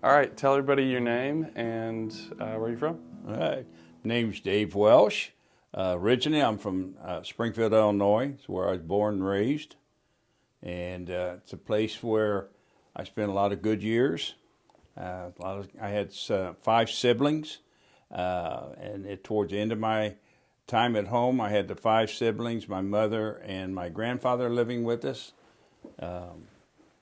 All right, tell everybody your name and where you're from. All right. Name's Dave Welsh. Originally, I'm from Springfield, Illinois. It's where I was born and raised. And it's a place where I spent a lot of good years. I had 5 siblings. Towards the end of my time at home, I had the 5 siblings, my mother and my grandfather living with us.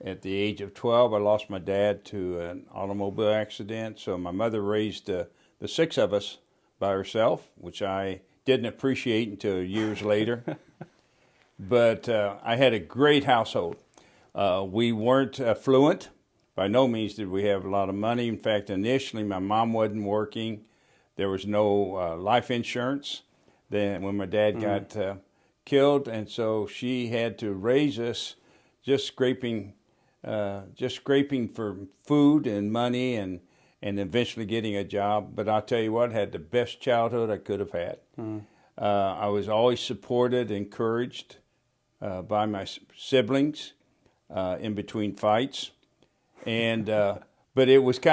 At the age of 12, I lost my dad to an automobile accident. So my mother raised the 6 of us by herself, which I didn't appreciate until years later. But I had a great household. We weren't affluent. By no means did we have a lot of money. In fact, initially, my mom wasn't working. There was no life insurance then when my dad got killed, and so she had to raise us just scraping for food and money, and eventually getting a job. But I'll tell you what, had the best childhood I could have had. I was always supported, encouraged by my siblings in between fights, and but it was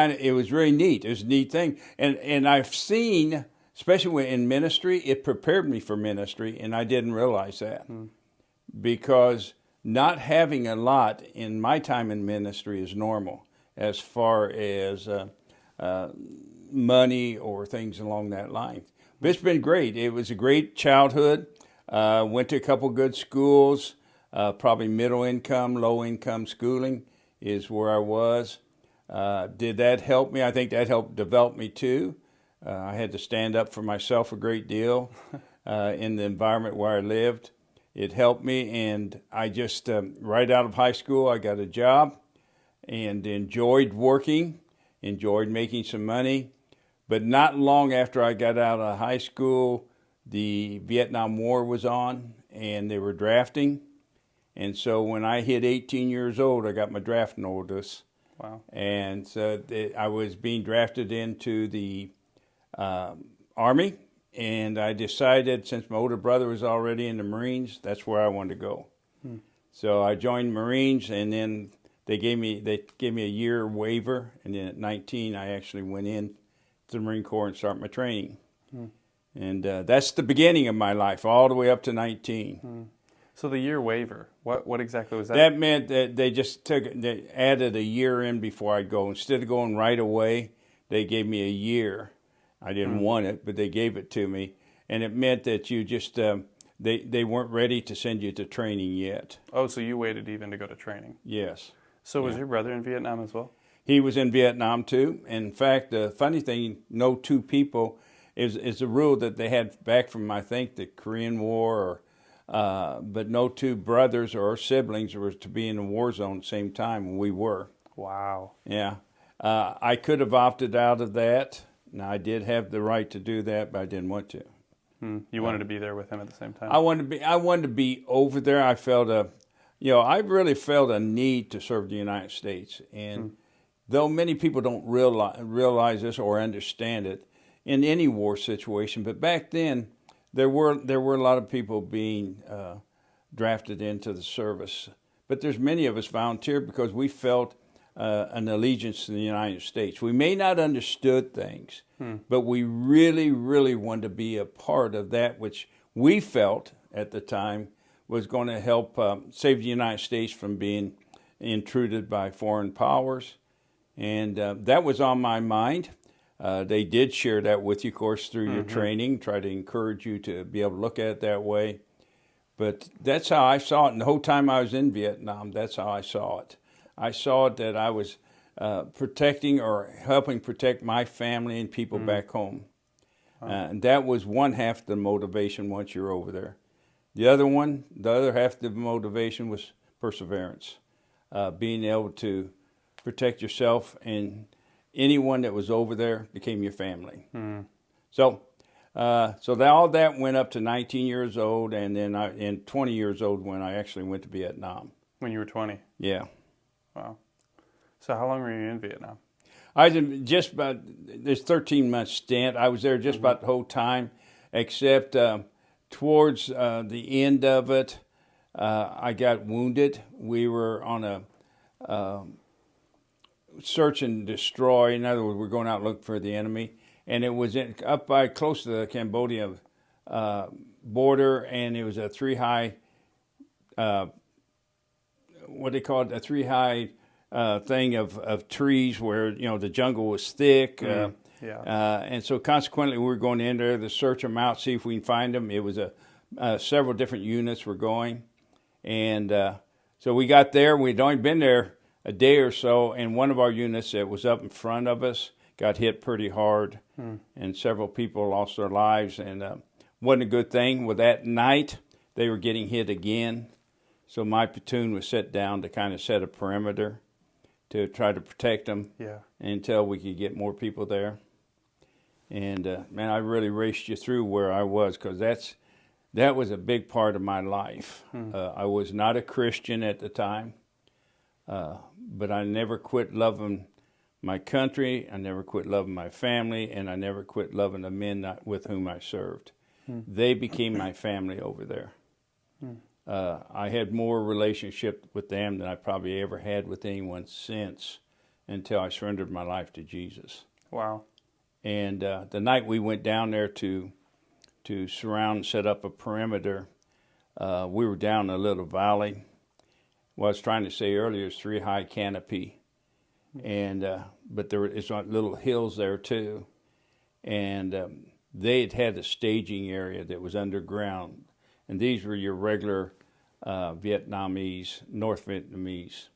really neat. It was a neat thing, and I've seen, especially in ministry, it prepared me for ministry, and I didn't realize that because not having a lot in my time in ministry is normal as far as money or things along that line. But it's been great. It was a great childhood. Went to a couple good schools, probably middle income, low income schooling is where I was. Did that help me? I think that helped develop me too. I had to stand up for myself a great deal in the environment where I lived. It helped me, and I just, right out of high school, I got a job and enjoyed working, enjoyed making some money. But not long after I got out of high school, the Vietnam War was on, and they were drafting. And so when I hit 18 years old, I got my draft notice. Wow. And so I was being drafted into the Army. And I decided, since my older brother was already in the Marines, that's where I wanted to go. So I joined Marines, and then they gave me a year waiver, and then at 19 I actually went in to the Marine Corps and started my training. And that's the beginning of my life, all the way up to 19. So the year waiver, what exactly was that? That meant that they added a year in before I'd go. Instead of going right away, they gave me a year. I didn't want it, but they gave it to me. And it meant that you just, they weren't ready to send you to training yet. Oh, so you waited even to go to training. Yes. So was your brother in Vietnam as well? He was in Vietnam too. In fact, the funny thing, no 2 people is a rule that they had back from, I think, the Korean War, but no 2 brothers or siblings were to be in the war zone at the same time. We were. Wow. Yeah. I could have opted out of that. Now, I did have the right to do that, but I didn't want to. You wanted to be there with him at the same time? I wanted to be over there. I felt I really felt a need to serve the United States. And though many people don't realize this or understand it in any war situation, but back then there were a lot of people being drafted into the service. But there's many of us volunteered because we felt an allegiance to the United States. We may not understood things, but we really, really wanted to be a part of that which we felt at the time was going to help save the United States from being intruded by foreign powers. And that was on my mind. They did share that with you, of course, through your training, try to encourage you to be able to look at it that way. But that's how I saw it. And the whole time I was in Vietnam, that's how I saw it. I saw it that I was protecting or helping protect my family and people back home. And that was one half of the motivation once you're over there. The other half of the motivation was perseverance, being able to protect yourself, and anyone that was over there became your family. So all that went up to 19 years old, and then 20 years old when I actually went to Vietnam. When you were 20? Yeah. Wow. So how long were you in Vietnam? I was in just about this 13-month stint. I was there just about the whole time, except towards the end of it, I got wounded. We were on search and destroy. In other words, we're going out looking for the enemy. And it was up by close to the Cambodia border, and it was a three-high, what they call it, a three-high thing of trees where, the jungle was thick. And so consequently, we were going in there to search them out, see if we can find them. It was several different units were going. And so we got there. We'd only been there a day or so, and one of our units that was up in front of us got hit pretty hard, and several people lost their lives, and wasn't a good thing. Well, that night, they were getting hit again, so my platoon was set down to kind of set a perimeter to try to protect them until we could get more people there. And, man, I really raced you through where I was, because that was a big part of my life. I was not a Christian at the time, but I never quit loving my country, I never quit loving my family, and I never quit loving the men with whom I served. They became my family over there. I had more relationship with them than I probably ever had with anyone since, until I surrendered my life to Jesus. Wow. And the night we went down there to surround and set up a perimeter, we were down a little valley. What I was trying to say earlier is three-high canopy. And but it's on little hills there too, and they had a staging area that was underground, and these were your regular Vietnamese, North Vietnamese,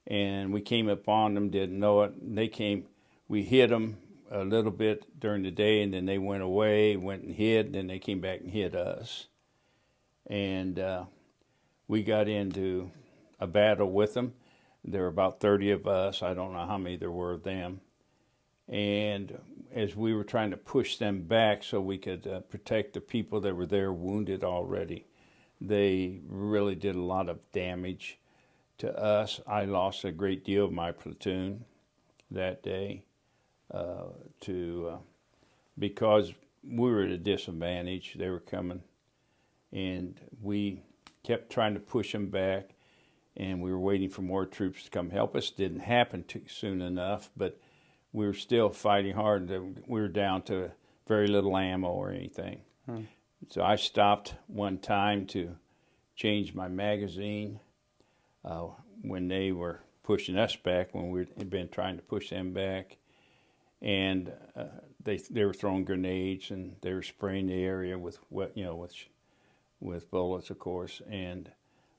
and we came upon them, didn't know it. And they came, we hit them a little bit during the day, and then they went away, went and hid, and then they came back and hit us, and we got into a battle with them. There were about 30 of us. I don't know how many there were of them. And as we were trying to push them back so we could protect the people that were there wounded already, they really did a lot of damage to us. I lost a great deal of my platoon that day because we were at a disadvantage. They were coming, and we kept trying to push them back. And we were waiting for more troops to come help us. Didn't happen too soon enough, but we were still fighting hard. We were down to very little ammo or anything. So I stopped one time to change my magazine when they were pushing us back, when we had been trying to push them back. And they were throwing grenades, and they were spraying the area with bullets, of course. And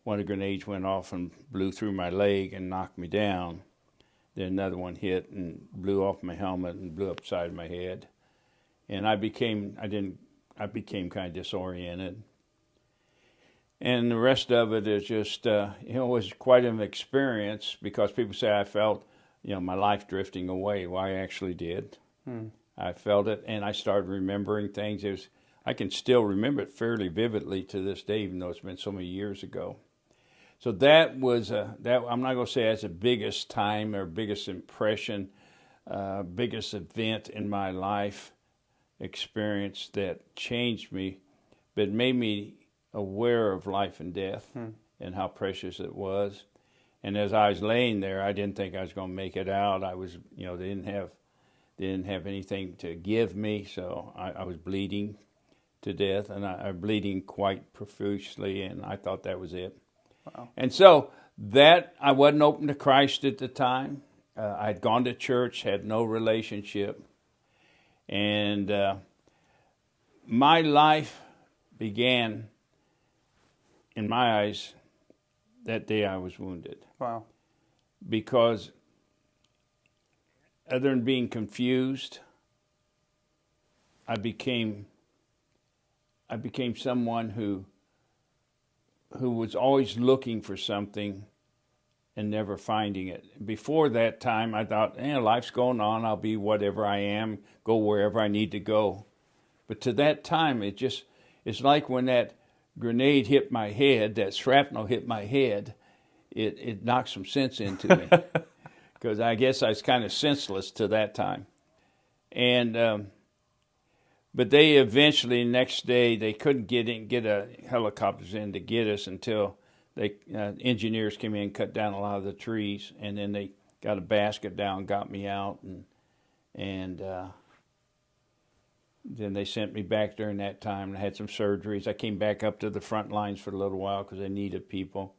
one of the grenades went off and blew through my leg and knocked me down. Then another one hit and blew off my helmet and blew upside my head. And I became kind of disoriented. And the rest of it is just, was quite an experience, because people say I felt, my life drifting away. Well, I actually did. I felt it, and I started remembering things. I can still remember it fairly vividly to this day, even though it's been so many years ago. So that was that. I'm not going to say that's the biggest time or biggest impression, biggest event in my life experience that changed me, but made me aware of life and death and how precious it was. And as I was laying there, I didn't think I was going to make it out. I was, they didn't have anything to give me, so I was bleeding to death, and I was bleeding quite profusely, and I thought that was it. Wow. And so that, I wasn't open to Christ at the time. I'd gone to church, had no relationship. And my life began, in my eyes, that day I was wounded. Wow. Because other than being confused, I became someone who was always looking for something and never finding it. Before that time, I thought, life's going on. I'll be whatever I am, go wherever I need to go. But to that time, it's like when that grenade hit my head, that shrapnel hit my head, it knocked some sense into me. Because I guess I was kind of senseless to that time. And but they eventually, next day, they couldn't get helicopters in to get us until engineers came in and cut down a lot of the trees, and then they got a basket down, got me out, and then they sent me back during that time, and I had some surgeries. I came back up to the front lines for a little while because they needed people.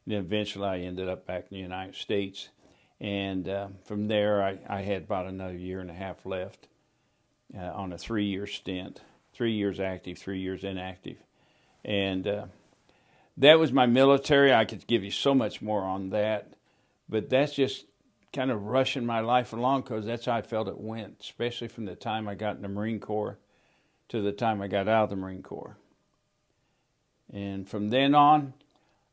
And then eventually I ended up back in the United States. And from there, I had about another year and a half left on a 3-year stint. 3 years active, 3 years inactive. And that was my military. I could give you so much more on that. But that's just kind of rushing my life along because that's how I felt it went, especially from the time I got in the Marine Corps to the time I got out of the Marine Corps. And from then on,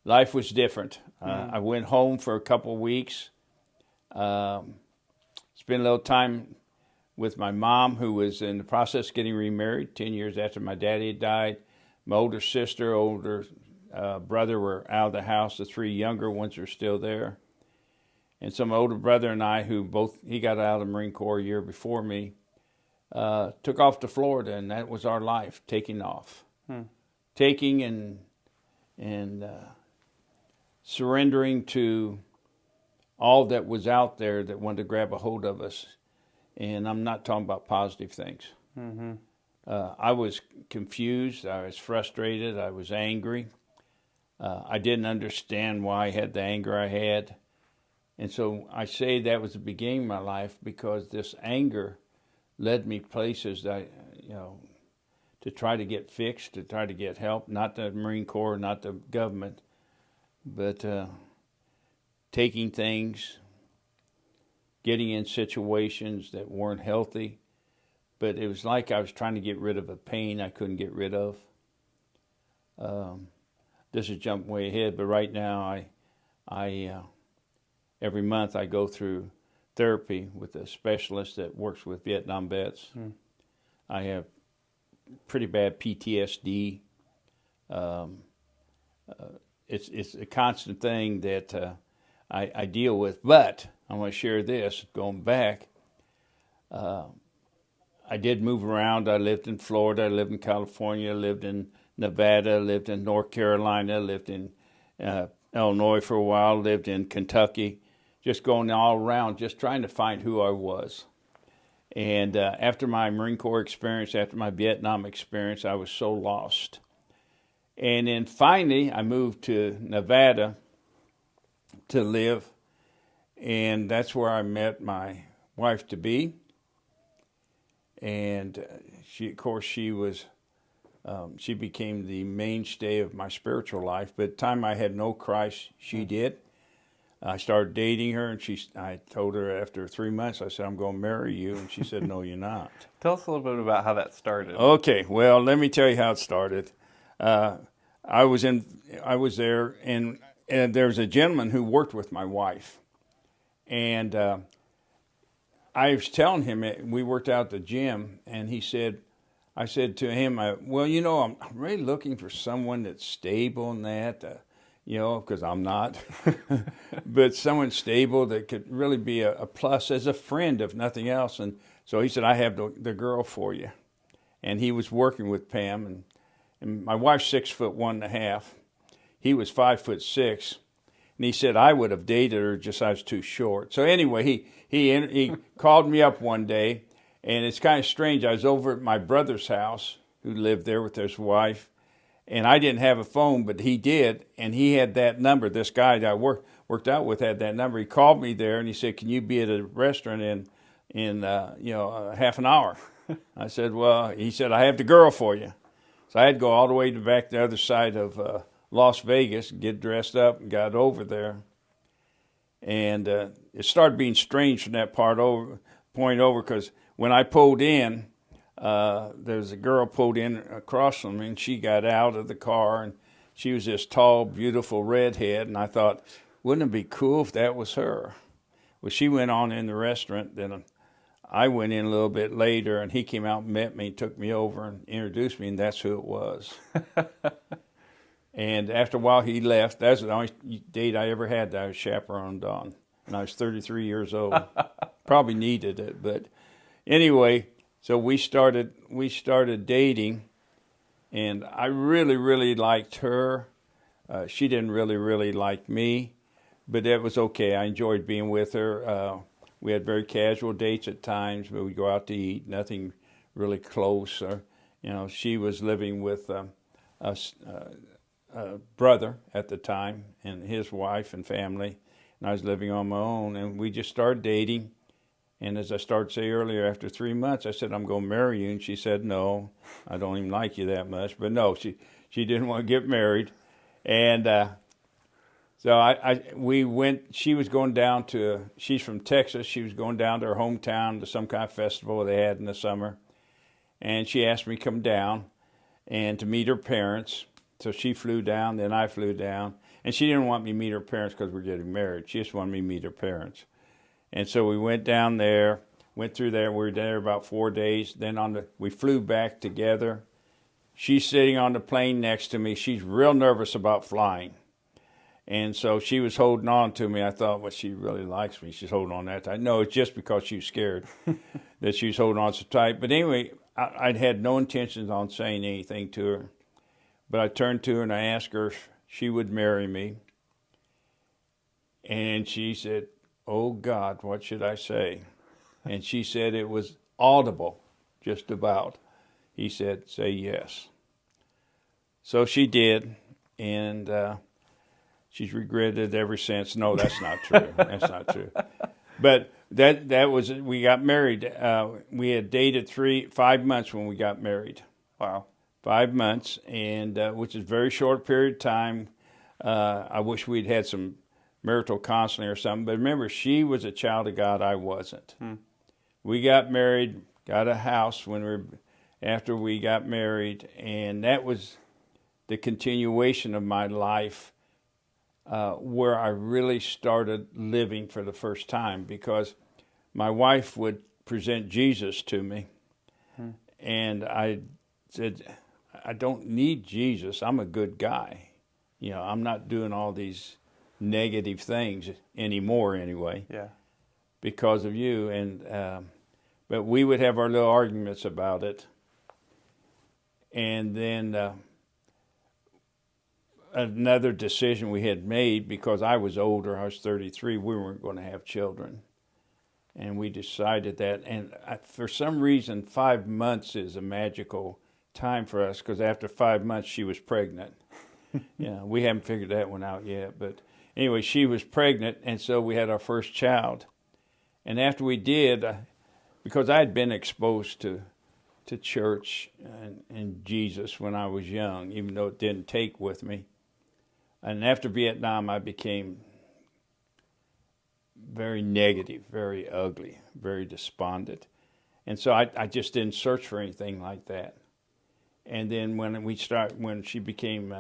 life was different. I went home for a couple of weeks. Spent a little time with my mom, who was in the process of getting remarried 10 years after my daddy had died. My older sister, older brother were out of the house. The 3 younger ones are still there. And so my older brother and I, he got out of the Marine Corps a year before me, took off to Florida, and that was our life, taking off. Taking and surrendering to all that was out there that wanted to grab a hold of us. And I'm not talking about positive things. I was confused. I was frustrated. I was angry. I didn't understand why I had the anger I had. And so I say that was the beginning of my life because this anger led me places that, to try to get fixed, to try to get help, not the Marine Corps, not the government, but taking things, getting in situations that weren't healthy. But it was like I was trying to get rid of a pain I couldn't get rid of. This is jumping way ahead, but right now I every month I go through therapy with a specialist that works with Vietnam vets. I have pretty bad PTSD. It's a constant thing that I deal with. But I want to share this. Going back, I did move around. I lived in Florida. I lived in California. I lived in Nevada. I lived in North Carolina. I lived in Illinois for a while. Lived in Kentucky. Just going all around, just trying to find who I was. And after my Marine Corps experience, after my Vietnam experience, I was so lost. And then finally, I moved to Nevada to live. And that's where I met my wife-to-be. And she became the mainstay of my spiritual life. But at the time I had no Christ, she did. I started dating her, and I told her after 3 months, I said, I'm going to marry you. And she said, no, you're not. Tell us a little bit about how that started. Okay, well, let me tell you how it started. I was there, and there was a gentleman who worked with my wife. And I was telling him, we worked out at the gym, and I said to him, well, I'm really looking for someone that's stable in that, because I'm not, but someone stable that could really be a plus as a friend, if nothing else. And so he said, I have the girl for you. And he was working with Pam, and my wife's 6'1.5". He was 5'6". And he said I would have dated her, just I was too short. So anyway, he called me up one day, and it's kind of strange. I was over at my brother's house, who lived there with his wife, and I didn't have a phone, but he did, and he had that number. This guy that I worked out with had that number. He called me there, and he said, "Can you be at a restaurant in half an hour?" I said, "Well," he said, "I have the girl for you." So I had to go all the way to back the other side of Las Vegas, get dressed up, and got over there. And it started being strange from that point over, because when I pulled in, there was a girl pulled in across from me, and she got out of the car, and she was this tall, beautiful redhead, and I thought, wouldn't it be cool if that was her? Well, she went on in the restaurant, then I went in a little bit later, and he came out and met me, took me over and introduced me, and that's who it was. And after a while, he left. That's the only date I ever had that I was chaperoned on, and I was 33 years old. Probably needed it, but anyway, so we started dating, and I really, really liked her. She didn't really, really like me, but that was okay. I enjoyed being with her. We had very casual dates at times, but we'd go out to eat, nothing really close. Or, she was living with a brother at the time and his wife and family, and I was living on my own, and we just started dating. And as I started to say earlier, after 3 months, I said, I'm going to marry you. And she said, no, I don't even like you that much. But no, she didn't want to get married. And so we went, she was going down to, she's from Texas. She was going down to her hometown to some kind of festival they had in the summer. And she asked me to come down and to meet her parents. So she flew down, then I flew down. And she didn't want me to meet her parents because we're getting married. She just wanted me to meet her parents. And so we went down there, went through there. We were there about 4 days. Then we flew back together. She's sitting on the plane next to me. She's real nervous about flying. And so she was holding on to me. I thought, well, she really likes me. She's holding on that tight. No, it's just because she was scared that she was holding on so tight. But anyway, I'd had no intentions on saying anything to her. But I turned to her and I asked her if she would marry me. And she said, oh, God, what should I say? And she said it was audible, just about. He said, say yes. So she did, and she's regretted it ever since. No, that's not true. That's not true. But that was, we got married. We had dated 5 months when we got married. Wow. 5 months, and which is a very short period of time. I wish we'd had some marital counseling or something, but remember, she was a child of God, I wasn't. We got married, got a house after we got married, and that was the continuation of my life where I really started living for the first time, because my wife would present Jesus to me, and I said, I don't need Jesus, I'm a good guy. I'm not doing all these negative things anymore anyway. Yeah. Because of you. And but we would have our little arguments about it. And then another decision we had made, because I was older, I was 33, we weren't going to have children. And we decided that. And for some reason, 5 months is a magical time for us, because after 5 months she was pregnant. We haven't figured that one out yet, but anyway, she was pregnant, and so we had our first child. And after we did, because I had been exposed to church and Jesus when I was young, even though it didn't take with me. And after Vietnam, I became very negative, very ugly, very despondent. And so I just didn't search for anything like that. And then when she became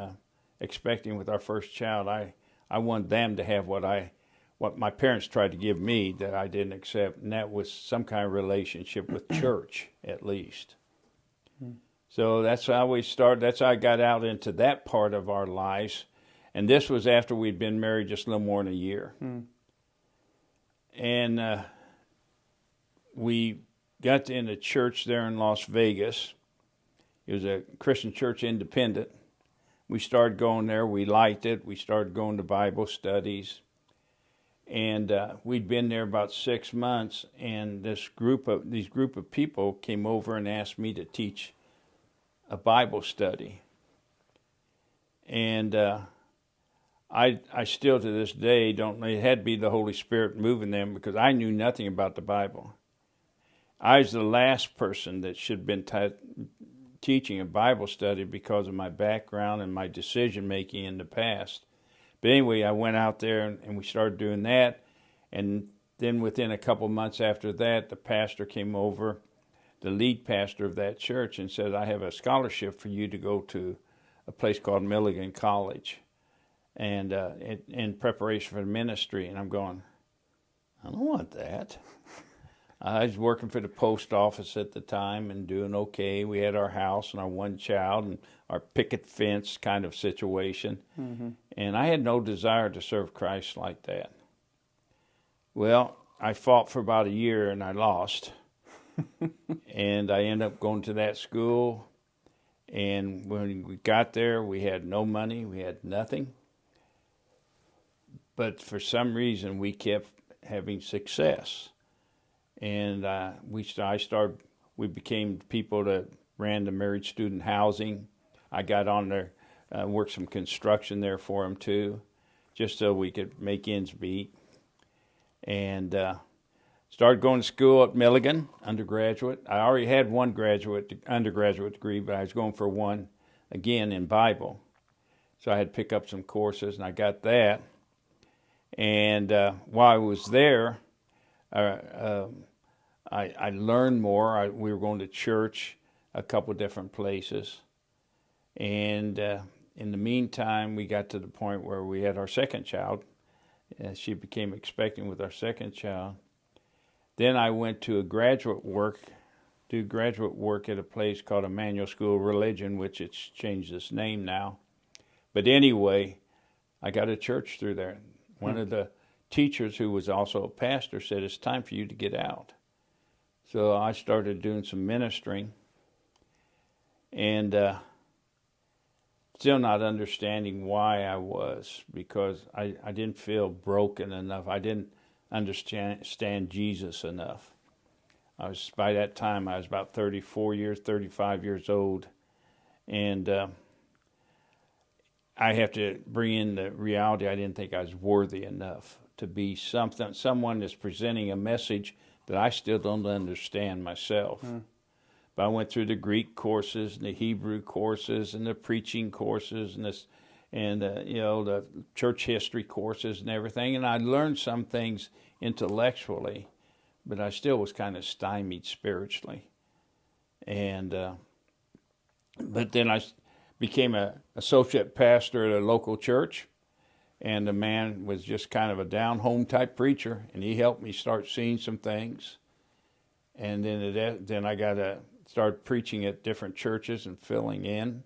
expecting with our first child, I wanted them to have what my parents tried to give me that I didn't accept, and that was some kind of relationship with church, at least. So that's how we started. That's how I got out into that part of our lives. And this was after we'd been married just a little more than a year. And we got in a church there in Las Vegas. It was a Christian church, independent. We started going there. We liked it. We started going to Bible studies. And we'd been there about 6 months, and these group of people came over and asked me to teach a Bible study. And I still to this day don't know. It had to be the Holy Spirit moving them, because I knew nothing about the Bible. I was the last person that should have been teaching a Bible study because of my background and my decision-making in the past. But anyway, I went out there and we started doing that. And then within a couple months after that, the pastor came over, the lead pastor of that church, and said, I have a scholarship for you to go to a place called Milligan College, and in preparation for the ministry. And I'm going, I don't want that. I was working for the post office at the time and doing okay. We had our house and our one child and our picket fence kind of situation. And I had no desire to serve Christ like that. Well, I fought for about a year and I lost. And I ended up going to that school. And when we got there, we had no money. We had nothing. but for some reason we kept having success, and we became people that ran the married student housing. I got on there, worked some construction there for them too, just so we could make ends meet. And started going to school at Milligan, undergraduate. I already had one undergraduate degree, but I was going for one again in Bible. So I had to pick up some courses, and I got that. And while I was there, I learned more. We were going to church, a couple different places. And in the meantime, we got to the point where we had our second child. She became expectant with our second child. Then I went to graduate work at a place called Emmanuel School of Religion, which it's changed its name now. But anyway, I got a church through there. One of the teachers, who was also a pastor, said, it's time for you to get out. So I started doing some ministering, and still not understanding why I was, because I didn't feel broken enough. I didn't understand Jesus enough. By that time, I was about 35 years old, and I have to bring in the reality. I didn't think I was worthy enough to be someone that's presenting a message that I still don't understand myself. But I went through the Greek courses and the Hebrew courses and the preaching courses and the church history courses and everything, and I learned some things intellectually, but I still was kind of stymied spiritually. And but then I became an associate pastor at a local church, and the man was just kind of a down-home type preacher, and he helped me start seeing some things. And then I got to start preaching at different churches and filling in.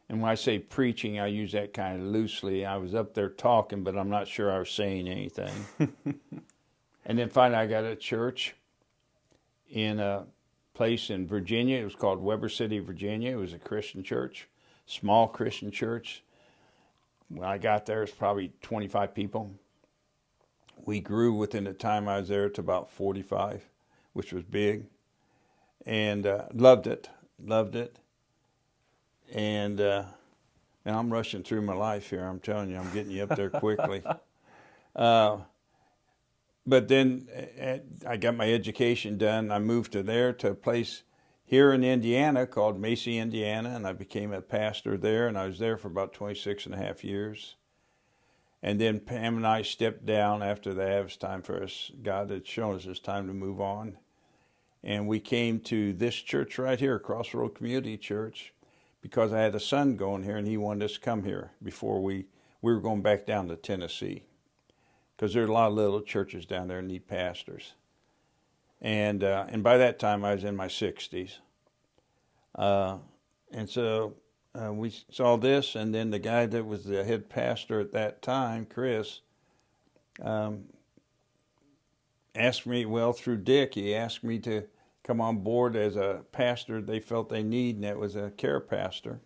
And when I say preaching, I use that kind of loosely. I was up there talking, but I'm not sure I was saying anything. And then finally I got a church in a place in Virginia. It was called Weber City, Virginia. It was a Christian church, small Christian church. When I got there, it was probably 25 people. We grew within the time I was there to about 45, which was big. And loved it. And I'm rushing through my life here. I'm telling you, I'm getting you up there quickly. But then I got my education done. I moved to a place here in Indiana called Macy, Indiana, and I became a pastor there, and I was there for about 26 and a half years. And then Pam and I stepped down after that. It was time for us. God had shown us it's time to move on. And we came to this church right here, Crossroad Community Church, because I had a son going here, and he wanted us to come here before we were going back down to Tennessee, because there are a lot of little churches down there that need pastors. And by that time, I was in my 60s. And so we saw this, and then the guy that was the head pastor at that time, Chris, asked me, through Dick, he asked me to come on board as a pastor they felt they need, and that was a care pastor.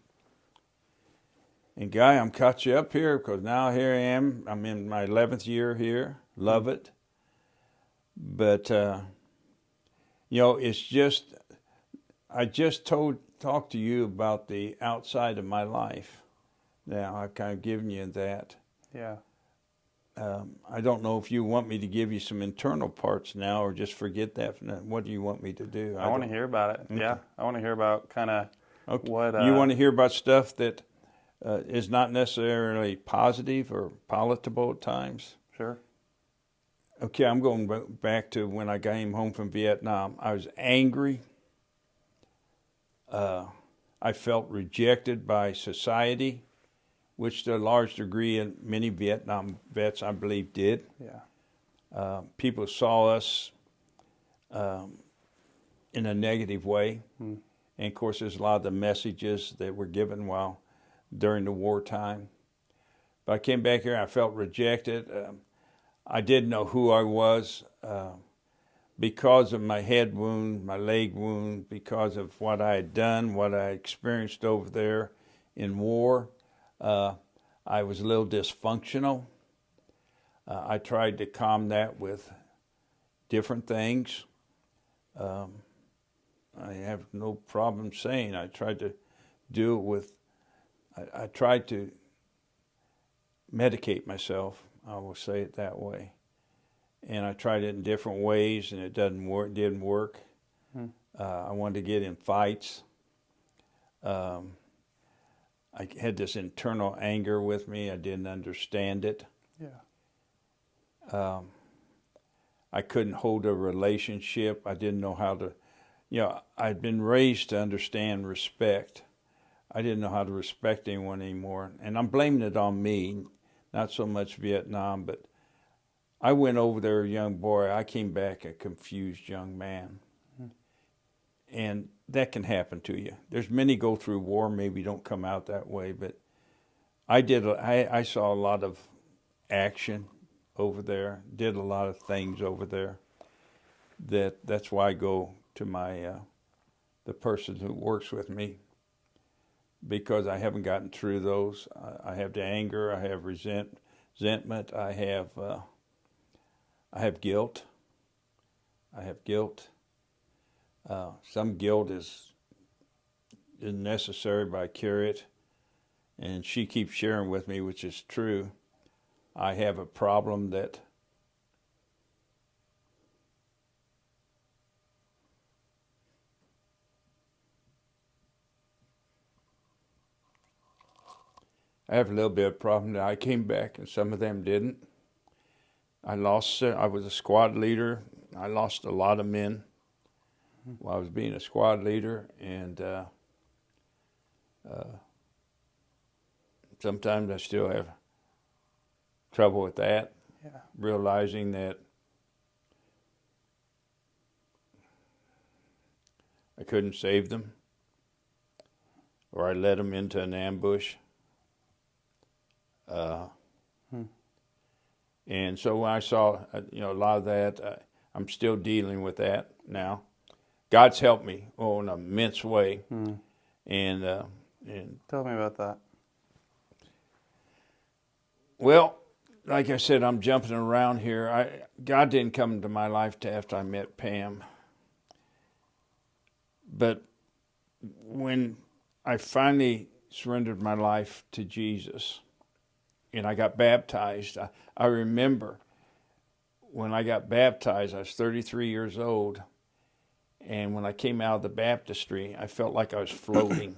And Guy, I'm caught you up here, because now here I am. I'm in my 11th year here. Love it. But, it's just, I just talked to you about the outside of my life. Now, I've kind of given you that. Yeah. I don't know if you want me to give you some internal parts now, or just forget that. What do you want me to do? I want to hear about it. Okay. Yeah, I want to hear about kind of what... You want to hear about stuff that is not necessarily positive or palatable at times? Sure. Okay, I'm going back to when I came home from Vietnam. I was angry. I felt rejected by society, which to a large degree, and many Vietnam vets, I believe, did. Yeah. People saw us in a negative way. And of course, there's a lot of the messages that were given during the wartime. But I came back here, I felt rejected. I didn't know who I was because of my head wound, my leg wound, because of what I had done, what I experienced over there in war. I was a little dysfunctional. I tried to calm that with different things. I have no problem saying I tried to do it with, I tried to medicate myself, I will say it that way. And I tried it in different ways, and it didn't work. I wanted to get in fights. I had this internal anger with me. I didn't understand it. Yeah. I couldn't hold a relationship. I didn't know how to, I'd been raised to understand respect. I didn't know how to respect anyone anymore. And I'm blaming it on me, not so much Vietnam, but I went over there a young boy. I came back a confused young man. And that can happen to you. There's many go through war, maybe don't come out that way, but I saw a lot of action over there, did a lot of things over there. That's why I go to my the person who works with me, because I haven't gotten through those. I have the anger, I have resentment, I have guilt. I have guilt. Some guilt is necessary, but I carry it. And she keeps sharing with me, which is true. I have a problem that I have a little bit of problem that I came back and some of them didn't. I was a squad leader. I lost a lot of men while I was being a squad leader, and sometimes I still have trouble with that, realizing that I couldn't save them, or I led them into an ambush. And so when I saw, a lot of that, I'm still dealing with that now. God's helped me in an immense way. And Tell me about that. Well, like I said, I'm jumping around here. God didn't come into my life till after I met Pam. But when I finally surrendered my life to Jesus and I got baptized, I remember when I got baptized, I was 33 years old. And when I came out of the baptistry, I felt like I was floating.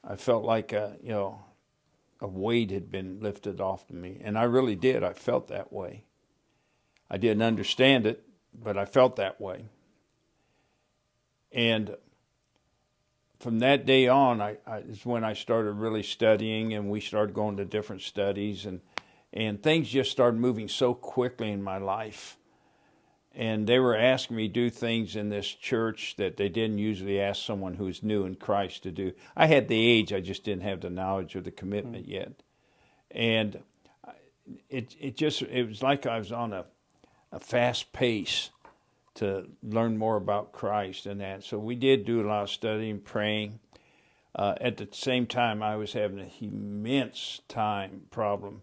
I felt like a weight had been lifted off of me. And I really did. I felt that way. I didn't understand it, but I felt that way. And from that day on, is when I started really studying, and we started going to different studies, and things just started moving so quickly in my life. And they were asking me to do things in this church that they didn't usually ask someone who's new in Christ to do. I had the age, I just didn't have the knowledge or the commitment yet. And it was like I was on a fast pace to learn more about Christ and that. So we did do a lot of studying, praying. At the same time, I was having an immense problem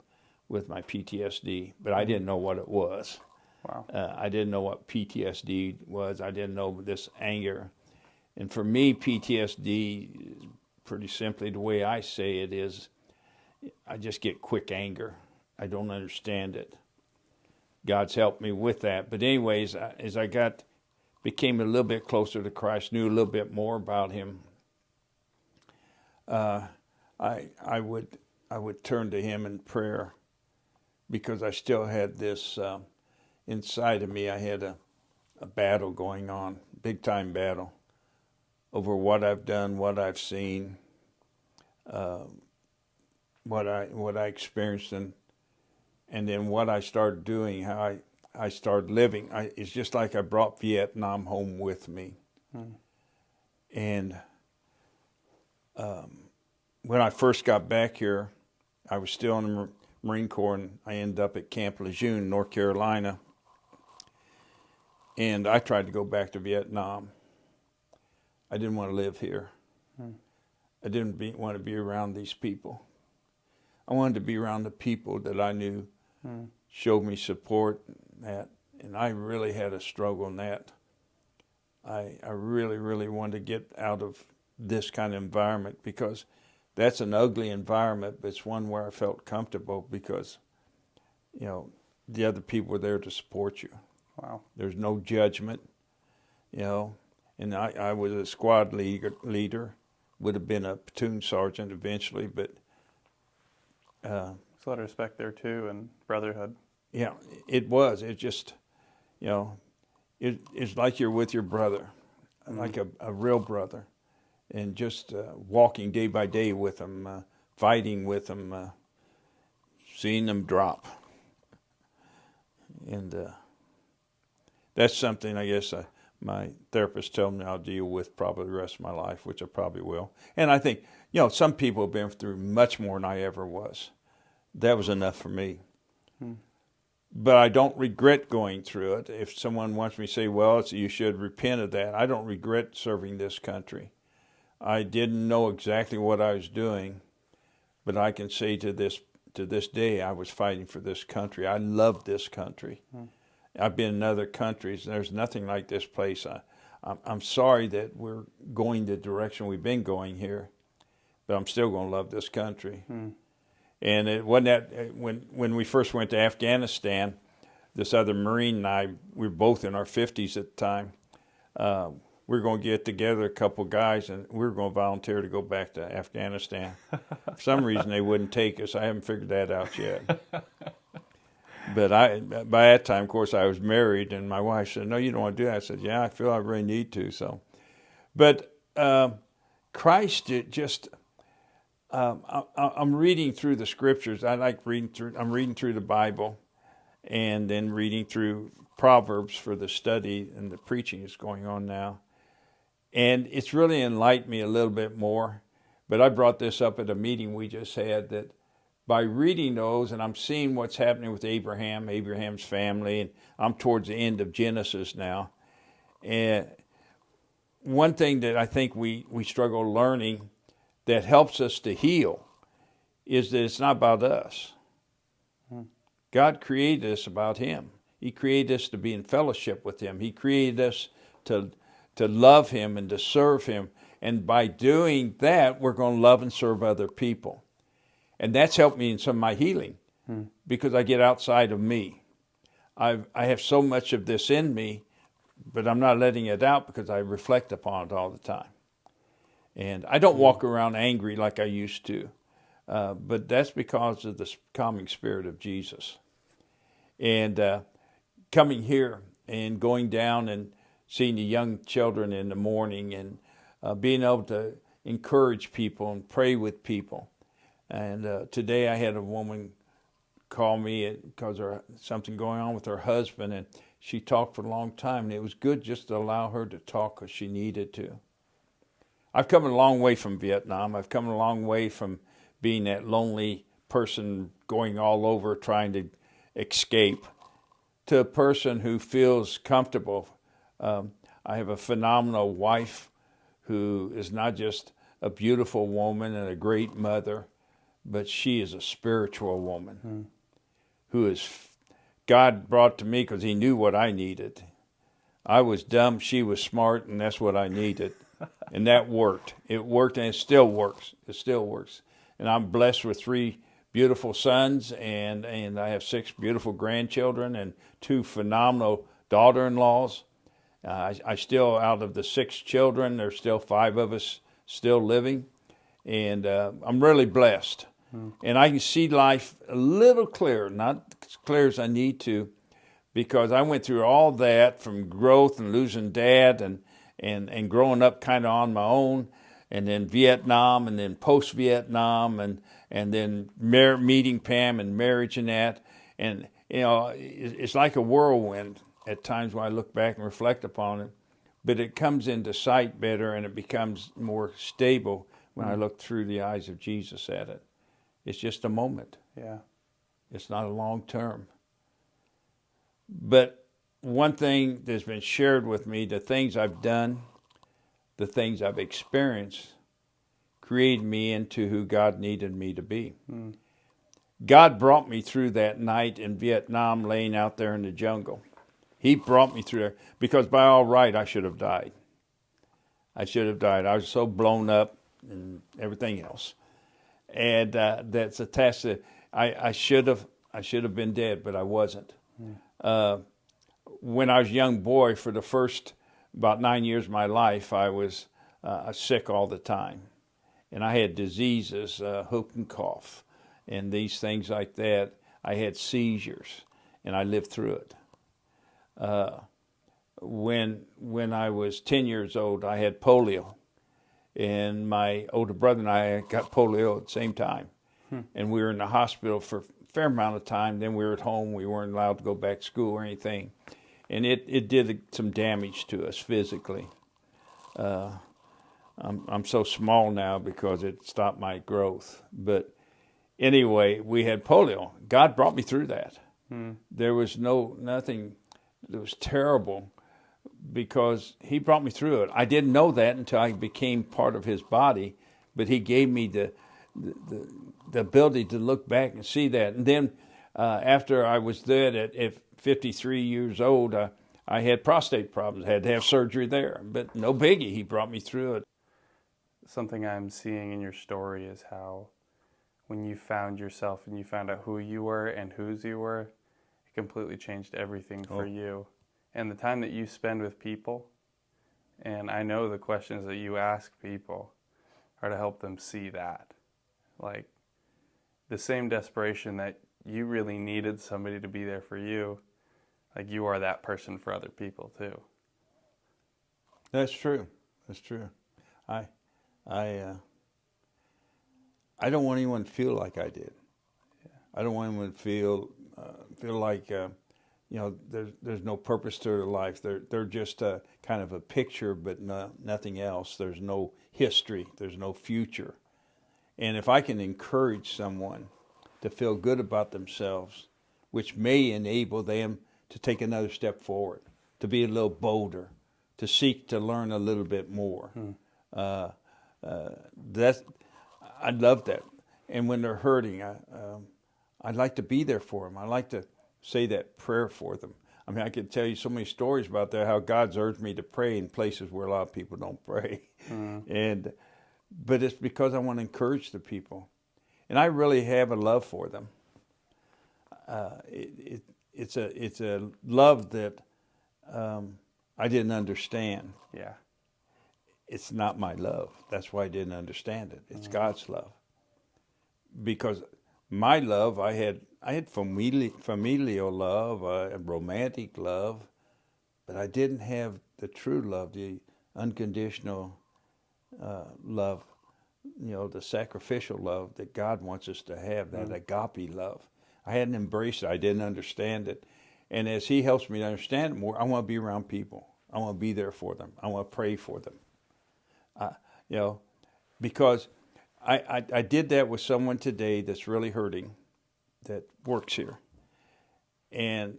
with my PTSD, but I didn't know what it was. Wow. I didn't know what PTSD was. I didn't know this anger. And for me, PTSD, pretty simply, the way I say it is, I just get quick anger. I don't understand it. God's helped me with that. But anyways, as I became a little bit closer to Christ, knew a little bit more about Him, I would turn to Him in prayer, because I still had this inside of me. I had a battle going on, big time battle, over what I've done, what I've seen, what I experienced, and then what I started doing, how I started living. It's just like I brought Vietnam home with me. And when I first got back here, I was still in the Marine Corps, and I ended up at Camp Lejeune, North Carolina. And I tried to go back to Vietnam. I didn't want to live here. I didn't want to be around these people. I wanted to be around the people that I knew showed me support, and I really had a struggle in that. I really, really wanted to get out of this kind of environment, because that's an ugly environment, but it's one where I felt comfortable because, the other people were there to support you. Wow. There's no judgment, and I was a squad leader, would have been a platoon sergeant eventually, but... There's a lot of respect there too, and brotherhood. Yeah, it was. It just, it's like you're with your brother, like a real brother, and just walking day by day with them, fighting with them, seeing them drop. And that's something I guess my therapist told me I'll deal with probably the rest of my life, which I probably will. And I think, some people have been through much more than I ever was. That was enough for me. But I don't regret going through it. If someone wants me to say, well, you should repent of that, I don't regret serving this country. I didn't know exactly what I was doing, but I can say to this day, I was fighting for this country. I love this country. I've been in other countries, and there's nothing like this place. I'm sorry that we're going the direction we've been going here, but I'm still going to love this country. And it wasn't that when we first went to Afghanistan, this other Marine and I, we were both in our 50s at the time. We were going to get together, a couple guys, and we were going to volunteer to go back to Afghanistan. For some reason, they wouldn't take us. I haven't figured that out yet. But by that time, of course, I was married, and my wife said, "No, you don't want to do that." I said, "Yeah, I feel I really need to." So, but Christ, I'm reading through the scriptures. I'm reading through the Bible, and then reading through Proverbs for the study and the preaching is going on now. And it's really enlightened me a little bit more. But I brought this up at a meeting we just had, that by reading those, and I'm seeing what's happening with Abraham's family, and I'm towards the end of Genesis now. And one thing that I think we struggle learning that helps us to heal is that it's not about us. God created us about Him. He created us to be in fellowship with Him. He created us to love Him and to serve Him. And by doing that, we're going to love and serve other people. And that's helped me in some of my healing, because I get outside of me. I have so much of this in me, but I'm not letting it out because I reflect upon it all the time. And I don't walk around angry like I used to, but that's because of the calming spirit of Jesus. And coming here and going down and seeing the young children in the morning, and being able to encourage people and pray with people. And today I had a woman call me because there's something going on with her husband, and she talked for a long time, and it was good just to allow her to talk because she needed to. I've come a long way from Vietnam. I've come a long way from being that lonely person going all over trying to escape to a person who feels comfortable. I have a phenomenal wife who is not just a beautiful woman and a great mother, but she is a spiritual woman who is God brought to me because He knew what I needed. I was dumb, she was smart, and that's what I needed. And that worked. It worked, and it still works. It still works. And I'm blessed with 3 beautiful sons, and I have 6 beautiful grandchildren and 2 phenomenal daughter-in-laws. I still, out of the 6 children, there's still 5 of us still living. And I'm really blessed. And I can see life a little clearer, not as clear as I need to, because I went through all that from growth and losing dad and growing up kind of on my own, and then Vietnam, and then post-Vietnam, and then meeting Pam and marriage and that. And, it's like a whirlwind at times when I look back and reflect upon it, but it comes into sight better, and it becomes more stable when I look through the eyes of Jesus at it. It's just a moment. Yeah. It's not a long term. But one thing that's been shared with me, the things I've done, the things I've experienced, created me into who God needed me to be. God brought me through that night in Vietnam, laying out there in the jungle. He brought me through there because by all right, I should have died. I should have died. I was so blown up and everything else. And that's attached to, I should have been dead, but I wasn't. When I was a young boy, for the first about 9 years of my life, I was sick all the time. And I had diseases, whooping cough, and these things like that. I had seizures, and I lived through it. When I was 10 years old, I had polio. And my older brother and I got polio at the same time. And we were in the hospital for a fair amount of time. Then we were at home. We weren't allowed to go back to school or anything. And it did some damage to us physically. I'm so small now because it stopped my growth. But anyway, we had polio. God brought me through that. There was nothing that was terrible because he brought me through it. I didn't know that until I became part of his body, but he gave me the ability to look back and see that. And then after I was dead at 53 years old, I had prostate problems. I had to have surgery there, but no biggie. He brought me through it. Something I'm seeing in your story is how when you found yourself and you found out who you were and whose you were, it completely changed everything for you. And the time that you spend with people, and I know the questions that you ask people are to help them see that. Like the same desperation that you really needed somebody to be there for you, like you are that person for other people too. That's true. That's true. I don't want anyone to feel like I did. Yeah. I don't want anyone to feel like there's no purpose to their life. They're just a kind of a picture, but nothing else. There's no history. There's no future. And if I can encourage someone to feel good about themselves, which may enable them to take another step forward, to be a little bolder, to seek to learn a little bit more. I love that. And when they're hurting, I'd like to be there for them. I like to say that prayer for them. I mean, I could tell you so many stories about that, how God's urged me to pray in places where a lot of people don't pray. But it's because I want to encourage the people. And I really have a love for them. It's a love that I didn't understand. Yeah. It's not my love. That's why I didn't understand it. It's God's love. Because my love, I had familial love, romantic love, but I didn't have the true love, the unconditional love, the sacrificial love that God wants us to have, that agape love. I hadn't embraced it. I didn't understand it. And as he helps me to understand it more, I want to be around people. I want to be there for them. I want to pray for them. Because I did that with someone today that's really hurting, that works here. And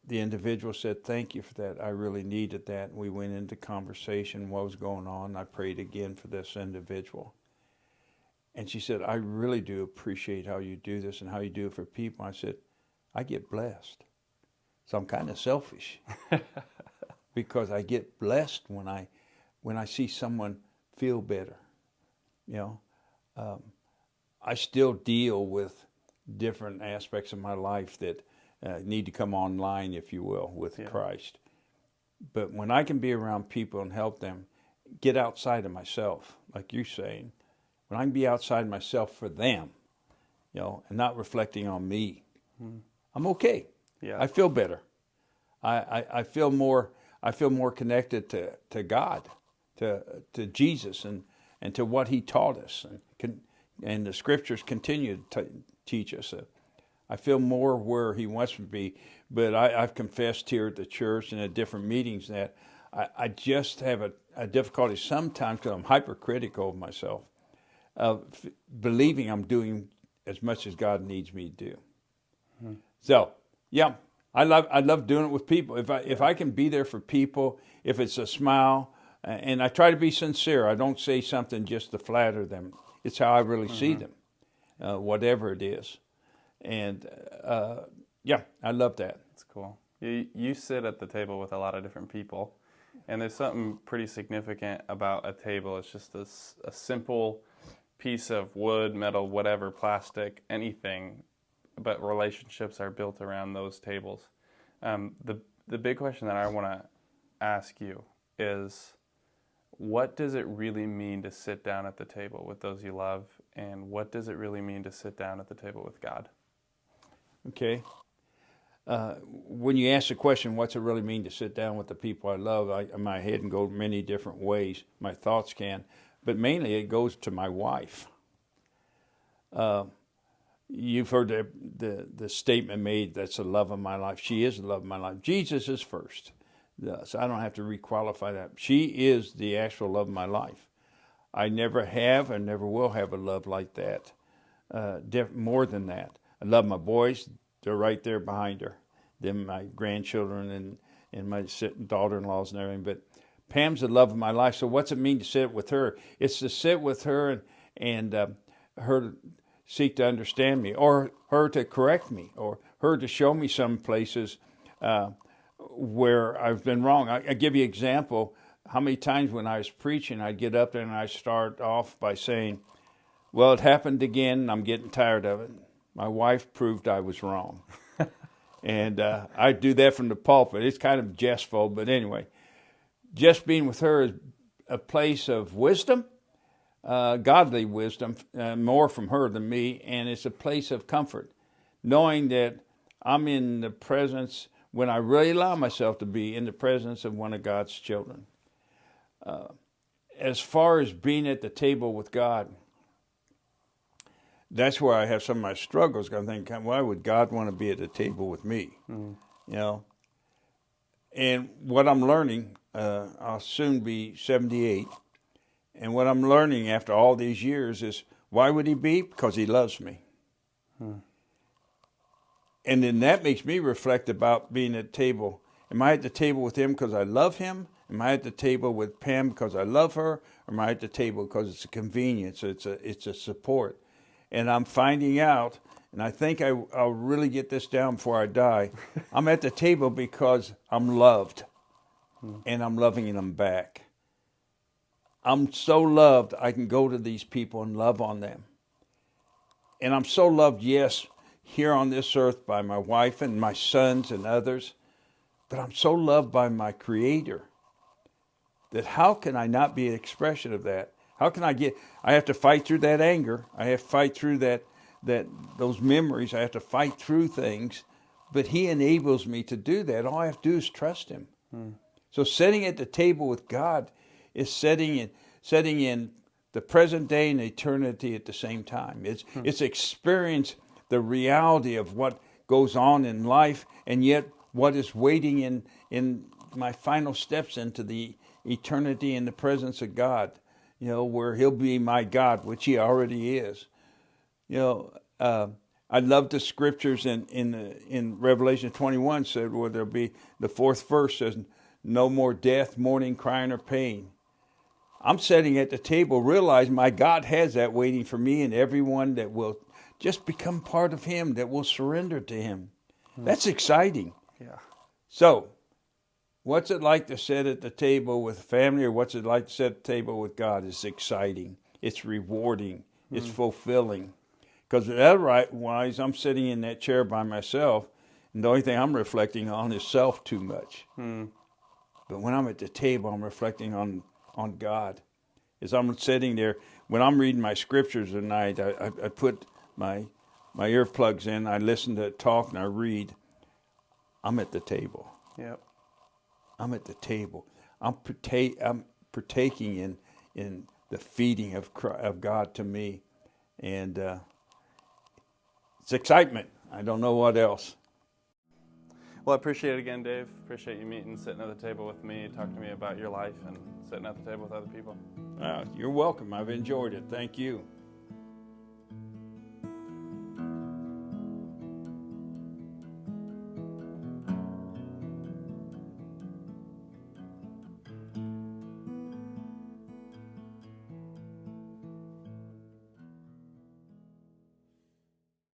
the individual said, thank you for that. I really needed that. And we went into conversation, what was going on. I prayed again for this individual. And she said, I really do appreciate how you do this and how you do it for people. I said, I get blessed. So I'm kind of selfish because I get blessed when I see someone feel better. I still deal with different aspects of my life that need to come online, if you will, with Christ. But when I can be around people and help them get outside of myself, like you're saying, when I can be outside myself for them, and not reflecting on me, I'm okay. Yeah. I feel better. I feel more connected to God, to Jesus, and to what He taught us, and the Scriptures continue to teach us. I feel more where He wants me to be. But I've confessed here at the church and at different meetings that I just have a difficulty sometimes because I'm hypercritical of myself, of believing I'm doing as much as God needs me to do. So, yeah, I love doing it with people. If I can be there for people, if it's a smile, and I try to be sincere. I don't say something just to flatter them. It's how I really see them, whatever it is. And yeah, I love that. That's cool. You sit at the table with a lot of different people, and there's something pretty significant about a table. It's just a simple piece of wood, metal, whatever, plastic, anything, but relationships are built around those tables. The big question that I want to ask you is, what does it really mean to sit down at the table with those you love, and what does it really mean to sit down at the table with God? Okay. When you ask the question, what's it really mean to sit down with the people I love, my head can go many different ways. My thoughts can. But mainly it goes to my wife. You've heard the statement made, that's the love of my life. She is the love of my life. Jesus is first. So I don't have to requalify that. She is the actual love of my life. I never have and never will have a love like that. More than that. I love my boys. They're right there behind her. Then my grandchildren and my daughter-in-laws and everything. But Pam's the love of my life. So what's it mean to sit with her? It's to sit with her and her seek to understand me, or her to correct me, or her to show me some places where I've been wrong. I give you an example. How many times when I was preaching, I'd get up there and I'd start off by saying, well, it happened again, and I'm getting tired of it. My wife proved I was wrong. And I do that from the pulpit. It's kind of jestful, but anyway. Just being with her is a place of wisdom, godly wisdom, more from her than me, and it's a place of comfort, knowing that I'm in the presence, when I really allow myself to be in the presence of one of God's children. As far as being at the table with God, that's where I have some of my struggles. I think, why would God want to be at the table with me? You know? And what I'm learning, I'll soon be 78, and what I'm learning after all these years is, why would he be? Because he loves me. And then that makes me reflect about being at the table. Am I at the table with him because I love him? Am I at the table with Pam because I love her? Or am I at the table because it's a convenience, it's a support? And I'm finding out, and I think I'll really get this down before I die, I'm at the table because I'm loved, and I'm loving them back. I'm so loved, I can go to these people and love on them. And I'm so loved, yes, here on this earth by my wife and my sons and others, but I'm so loved by my Creator that how can I not be an expression of that? How can I have to fight through that anger. I have to fight through those memories. I have to fight through things, but he enables me to do that. All I have to do is trust him. So sitting at the table with God is setting in the present day and eternity at the same time. It's experience the reality of what goes on in life, and yet what is waiting in my final steps into the eternity in the presence of God. You know, where he'll be my God, which he already is. You know, I love the scriptures in Revelation 21 said where there'll be, the fourth verse says, no more death, mourning, crying, or pain. I'm sitting at the table, realize my God has that waiting for me and everyone that will just become part of him, that will surrender to him. That's exciting. Yeah. So, what's it like to sit at the table with family, or what's it like to sit at the table with God? It's exciting. It's rewarding. It's fulfilling. Because otherwise, I'm sitting in that chair by myself, and the only thing I'm reflecting on is self too much. But when I'm at the table, I'm reflecting on God. As I'm sitting there, when I'm reading my scriptures at night, I put my earplugs in, I listen to it talk, and I read. I'm at the table. Yep. I'm at the table. I'm partaking in the feeding of God to me, and it's excitement. I don't know what else. Well, I appreciate it again, Dave. Appreciate you sitting at the table with me, talking to me about your life, and sitting at the table with other people. You're welcome. I've enjoyed it. Thank you.